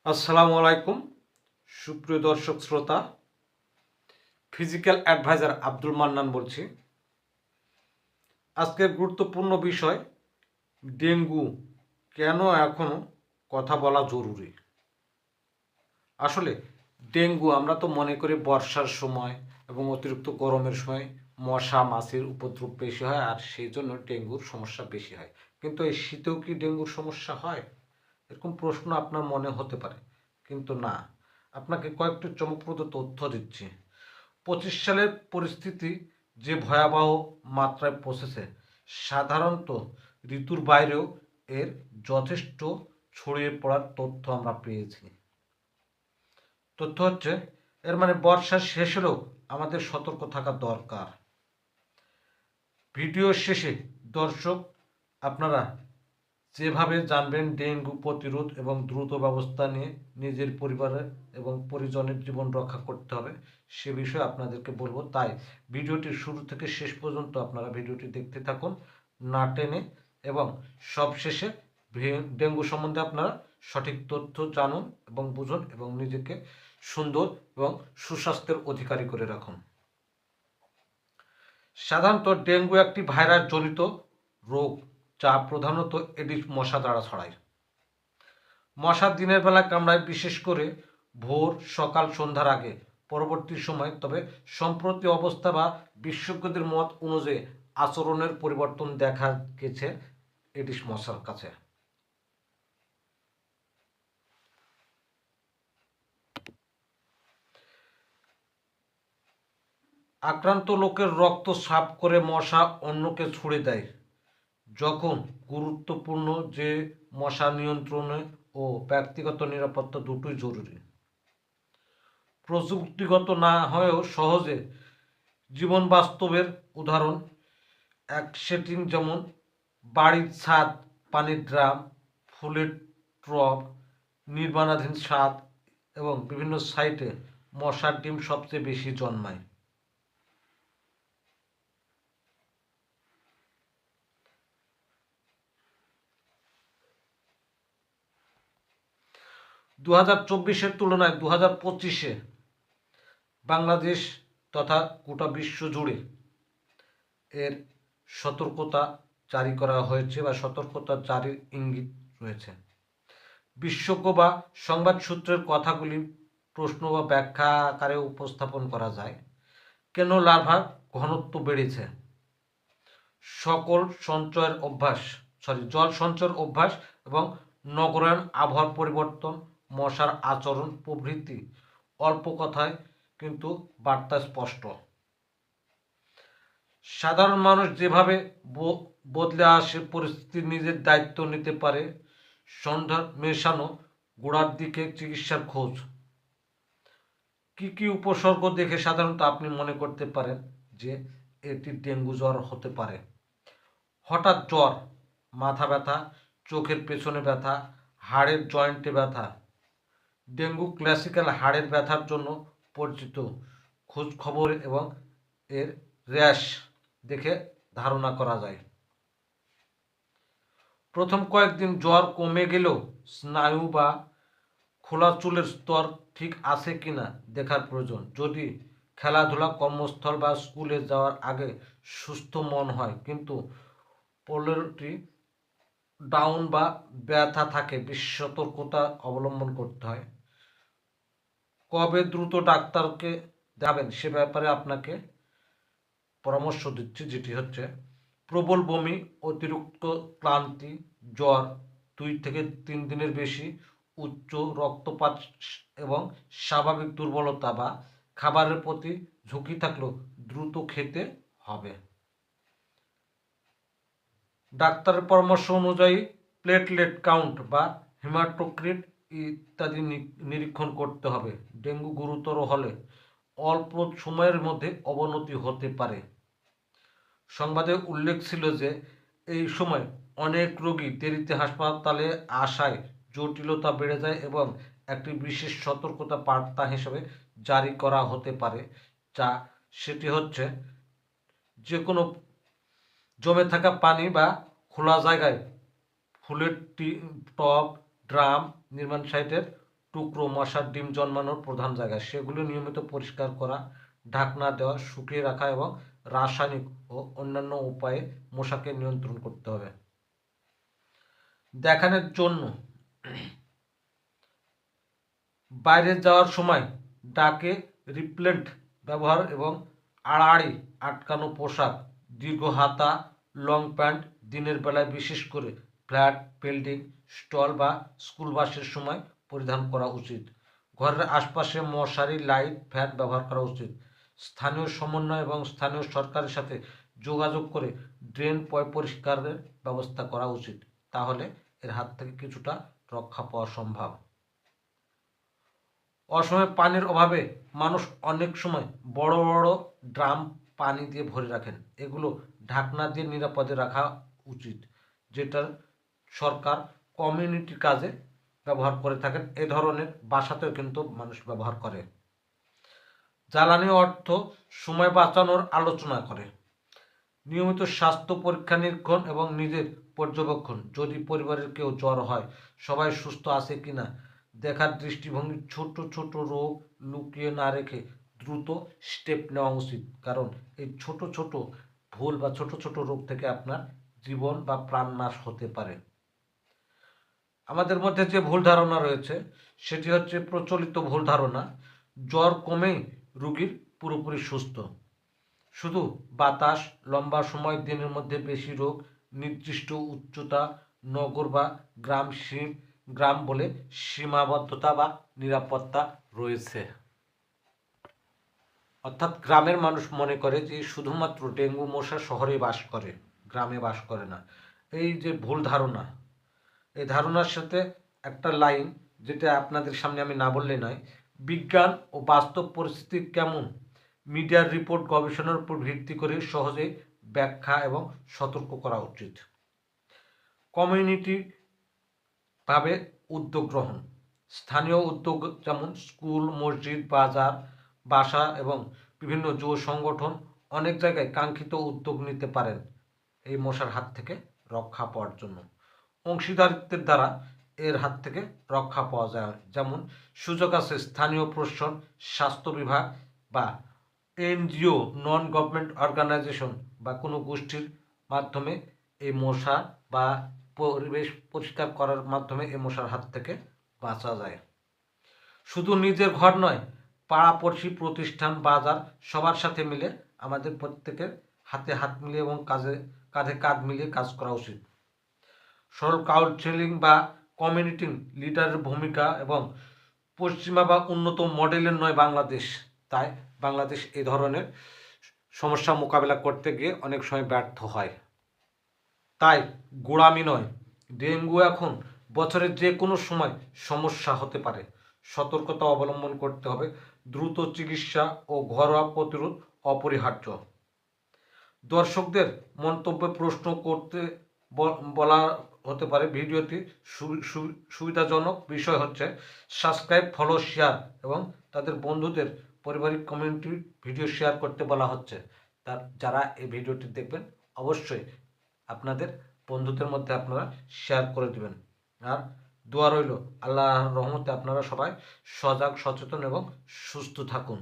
আসসালামু আলাইকুম সুপ্রিয় দর্শক শ্রোতা। ফিজিক্যাল অ্যাডভাইজার আব্দুল মান্নান বলছি। আজকের গুরুত্বপূর্ণ বিষয় ডেঙ্গু কেন এখনও কথা বলা জরুরি। আসলে ডেঙ্গু আমরা তো মনে করি বর্ষার সময় এবং অতিরিক্ত গরমের সময় মশা মাছির উপদ্রব বেশি হয়, আর সেই জন্য ডেঙ্গুর সমস্যা বেশি হয়। কিন্তু এই শীতেও কি ডেঙ্গুর সমস্যা হয়? এরকম প্রশ্ন আপনার মনে হতে পারে, কিন্তু না। আপনাকে কয়েকটি চমকপ্রদ তথ্য দিচ্ছি। 25 সালের পরিস্থিতি যে ভয়াবহ মাত্রায় পৌঁছেছে, সাধারণত ঋতুর বাইরেও এর যথেষ্ট ছড়িয়ে পড়ার তথ্য আমরা পেয়েছি। তথ্য হচ্ছে, এর মানে বর্ষা শেষ হলেও আমাদের সতর্ক থাকা দরকার। ভিডিও শেষে দর্শক আপনারা যেভাবে জানবেন ডেঙ্গু প্রতিরোধ এবং দ্রুত ব্যবস্থা নিয়ে নিজের পরিবারের এবং পরিজনের জীবন রক্ষা করতে হবে, সে বিষয়ে আপনাদেরকে বলবো। তাই ভিডিওটির শুরু থেকে শেষ পর্যন্ত আপনারা ভিডিওটি দেখতে থাকুন না টেনে, এবং সবশেষে ডেঙ্গু সম্বন্ধে আপনারা সঠিক তথ্য জানুন এবং বুঝুন এবং নিজেকে সুন্দর এবং সুস্বাস্থ্যের অধিকারী করে রাখুন। সাধারণত ডেঙ্গু একটি ভাইরাস জনিত রোগ, যা প্রধানত এডিস মশা দ্বারা ছড়ায়। মশা দিনের বেলা কামড়ায়, বিশেষ করে ভোর, সকাল, সন্ধ্যার আগে পরবর্তী সময়। তবে সম্প্রতি অবস্থা বা বিশেষজ্ঞদের মত অনুযায়ী আচরণের পরিবর্তন দেখা গেছে এডিস মশার কাছে। আক্রান্ত লোকের রক্ত সাফ করে মশা অন্যকে ছুড়ে দেয়। যখন গুরুত্বপূর্ণ যে মশা নিয়ন্ত্রণে ও ব্যক্তিগত নিরাপত্তা দুটোই জরুরি। প্রযুক্তিগত না হয়েও সহজে জীবন বাস্তবের উদাহরণ এক সেটিং, যেমন বাড়ির ছাদ, পানির ড্রাম, ফুলের টব, নির্মাণাধীন ছাদ এবং বিভিন্ন সাইটে মশার ডিম সবচেয়ে বেশি জন্মায়। 2024-এর তুলনায় 2025-এ বাংলাদেশ তথা গোটা বিশ্ব জুড়ে এর সতর্কতা জারি করা হয়েছে বা সতর্কতা জারির ইঙ্গিত রয়েছে। বিশ্বজ্ঞ বা সংবাদ সূত্রের কথাগুলি প্রশ্ন বা ব্যাখ্যা আকারে উপস্থাপন করা যায়। কেন লার্ভার ঘনত্ব বেড়েছে? সকল সঞ্চয়ের অভ্যাস জল সঞ্চয়ের অভ্যাস এবং নগরায়ণ, আবহাওয়ার পরিবর্তন, মশার আচরণ প্রভৃতি অল্প কথায় কিন্তু বার্তা স্পষ্ট। সাধারণ মানুষ যেভাবে বদলে আসে পরিস্থিতি, নিজের দায়িত্ব নিতে পারে। সন্ধ্যা মেশানো গোড়ার দিকে চিকিৎসার খোঁজ। কি কি উপসর্গ দেখে সাধারণত আপনি মনে করতে পারেন যে এটি ডেঙ্গু জ্বর হতে পারে? হঠাৎ জ্বর, মাথা ব্যথা, চোখের পেছনে ব্যথা, হাড়ের জয়েন্টে ব্যথা। ডেঙ্গু ক্লাসিক্যাল হাড়ের ব্যথার জন্য পরিচিত। খোঁজ খবর এবং এর র্যাশ দেখে ধারণা করা যায়। প্রথম কয়েকদিন জ্বর কমে গেলেও স্নায়ু বা খোলা চুলের স্তর ঠিক আছে কিনা দেখার প্রয়োজন। যদি খেলাধুলা, কর্মস্থল বা স্কুলে যাওয়ার আগে সুস্থ মন হয় কিন্তু পোলারিটি ডাউন বা ব্যথা থাকে, বিশেষ সতর্কতা অবলম্বন করতে হয়। কবে দ্রুত ডাক্তারকে যাবেন সে ব্যাপারে আপনাকে পরামর্শ দিচ্ছি, যেটি হচ্ছে প্রবল বমি, অতিরিক্ত ক্লান্তি, জ্বর 2 থেকে 3 দিনের বেশি, উচ্চ রক্তপাত এবং স্বাভাবিক দুর্বলতা বা খাবারের প্রতি ঝুঁকি থাকলেও দ্রুত খেতে হবে। ডাক্তারের পরামর্শ অনুযায়ী প্লেটলেট কাউন্ট বা হিমাটোক্রিট ইত্যাদি নিরীক্ষণ করতে হবে। ডেঙ্গু গুরুতর হলে অল্প সময়ের মধ্যে অবনতি হতে পারে। সংবাদে উল্লেখ ছিল যে এই সময় অনেক রোগী দেরিতে হাসপাতালে আসায় জটিলতা বেড়ে যায় এবং একটি বিশেষ সতর্কতা বার্তা হিসেবে জারি করা হতে পারে, যা সেটি হচ্ছে যে কোনো জমে থাকা পানি বা খোলা জায়গায় ফুলের টব, ড্রাম, নির্মাণ সাইটের টুকরো মশার ডিম জন্মানোর প্রধান জায়গা, সেগুলো নিয়মিত পরিষ্কার করা, ঢাকনা দেওয়া, শুকিয়ে রাখা এবং রাসায়নিক ও অন্যান্য উপায়ে মশাকে নিয়ন্ত্রণ করতে হবে। দেখানোর জন্য বাইরে যাওয়ার সময় ডাকে রিপেলেন্ট ব্যবহার এবং আড়াআড়ি আটকানো পোশাক, দীর্ঘ হাতা, লং প্যান্ট দিনের বেলায় বিশেষ করে ফ্ল্যাট, বিল্ডিং, স্টল বা স্কুল বাসের সময় পরিধান করা উচিত। ঘরের আশপাশে মশারি, লাইট, ফ্যান ব্যবহার করা উচিত। স্থানীয় সমন্বয় এবং স্থানীয় সরকারের সাথে যোগাযোগ করে ড্রেন পরিষ্কারের ব্যবস্থা করা উচিত, তাহলে এর হাত থেকে কিছুটা রক্ষা পাওয়া সম্ভব। অসময়ে পানির অভাবে মানুষ অনেক সময় বড় বড় ড্রাম পানি দিয়ে ভরে রাখেন, এগুলো ঢাকনা দিয়ে নিরাপদে রাখা উচিত, যেটা সরকার কমিউনিটি কাজে ব্যবহার করে থাকেন। এ ধরনের বাসাতেও কিন্তু মানুষ ব্যবহার করে। জ্বালানি অর্থ সময় বাঁচানোর আলোচনা করে। নিয়মিত স্বাস্থ্য পরীক্ষা নিরীক্ষণ এবং নিজের পর্যবেক্ষণ, যদি পরিবারের কেউ জ্বর হয় সবাই সুস্থ আছে কিনা দেখার দৃষ্টিভঙ্গি, ছোট ছোট রোগ লুকিয়ে না রেখে দ্রুত স্টেপ নেওয়া উচিত, কারণ এই ছোট ছোট ভুল বা ছোট ছোট রোগ থেকে আপনার জীবন বা প্রাণ নাশ হতে পারে। আমাদের মধ্যে যে ভুল ধারণা রয়েছে সেটি হচ্ছে প্রচলিত ভুল ধারণা, জ্বর কমেই রোগীর পুরোপুরি সুস্থ। শুধু বাতাস, লম্বা সময়, দিনের মধ্যে বেশি রোগ, নির্দিষ্ট উচ্চতা, নগর বা গ্রাম বলে সীমাবদ্ধতা বা নিরাপত্তা রয়েছে। অর্থাৎ গ্রামের মানুষ মনে করে যে শুধুমাত্র ডেঙ্গু মশা শহরে বাস করে, গ্রামে বাস করে না। এই যে ভুল ধারণা, এই ধারণার সাথে একটা লাইন যেটা আপনাদের সামনে আমি না বললে নয়, বিজ্ঞান ও বাস্তব পরিস্থিতি কেমন, মিডিয়ার রিপোর্ট, গবেষণার উপর ভিত্তি করে সহজে ব্যাখ্যা এবং সতর্ক করা উচিত। কমিউনিটি ভাবে উদ্যোগ গ্রহণ, স্থানীয় উদ্যোগ যেমন স্কুল, মসজিদ, বাজার, বাসা এবং বিভিন্ন যুব সংগঠন অনেক জায়গায় কাঙ্ক্ষিত উদ্যোগ নিতে পারেন এই মশার হাত থেকে রক্ষা পাওয়ার জন্য। অংশীদারিত্বের দ্বারা এর হাত থেকে রক্ষা পাওয়া যায়, যেমন সুযোগ আছে স্থানীয় প্রশাসন, স্বাস্থ্য বিভাগ বা এনজিও, নন গভর্নমেন্ট অর্গানাইজেশন বা কোনো গোষ্ঠীর মাধ্যমে এই মশা বা পরিবেশ পরিষ্কার করার মাধ্যমে এই মশার হাত থেকে বাঁচা যায়। শুধু নিজের ঘর নয়, পাড়াপড়শি, প্রতিষ্ঠান, বাজার সবার সাথে মিলে আমাদের প্রত্যেকের হাতে হাত মিলিয়ে এবং কাঁধে কাঁধ মিলিয়ে কাজ করা উচিত। সরল কাউন্সিলিং বা কমিউনিটি লিডারের ভূমিকা এবং পশ্চিমা বা উন্নত মডেলের নয় বাংলাদেশ, তাই বাংলাদেশ এই ধরনের সমস্যা মোকাবেলা করতে গিয়ে অনেক সময় ব্যর্থ হয়। তাই গোড়ামি নয়, ডেঙ্গু এখন বছরের যে কোনো সময় সমস্যা হতে পারে, সতর্কতা অবলম্বন করতে হবে, দ্রুত চিকিৎসা ও ঘরোয়া প্রতিরোধ অপরিহার্য। দর্শকদের মন্তব্যে প্রশ্ন করতে বলা হতে পারে, ভিডিওটি সুবিধাজনক বিষয় হচ্ছে সাবস্ক্রাইব, ফলো, শেয়ার এবং তাদের বন্ধুদের পারিবারিক কমিউনিটি ভিডিও শেয়ার করতে বলা হচ্ছে। যারা এই ভিডিওটি দেখবেন অবশ্যই আপনাদের বন্ধুদের মধ্যে আপনারা শেয়ার করে দেবেন। আর দোয়া রইল আল্লাহর রহমতে আপনারা সবাই সজাগ, সচেতন এবং সুস্থ থাকুন।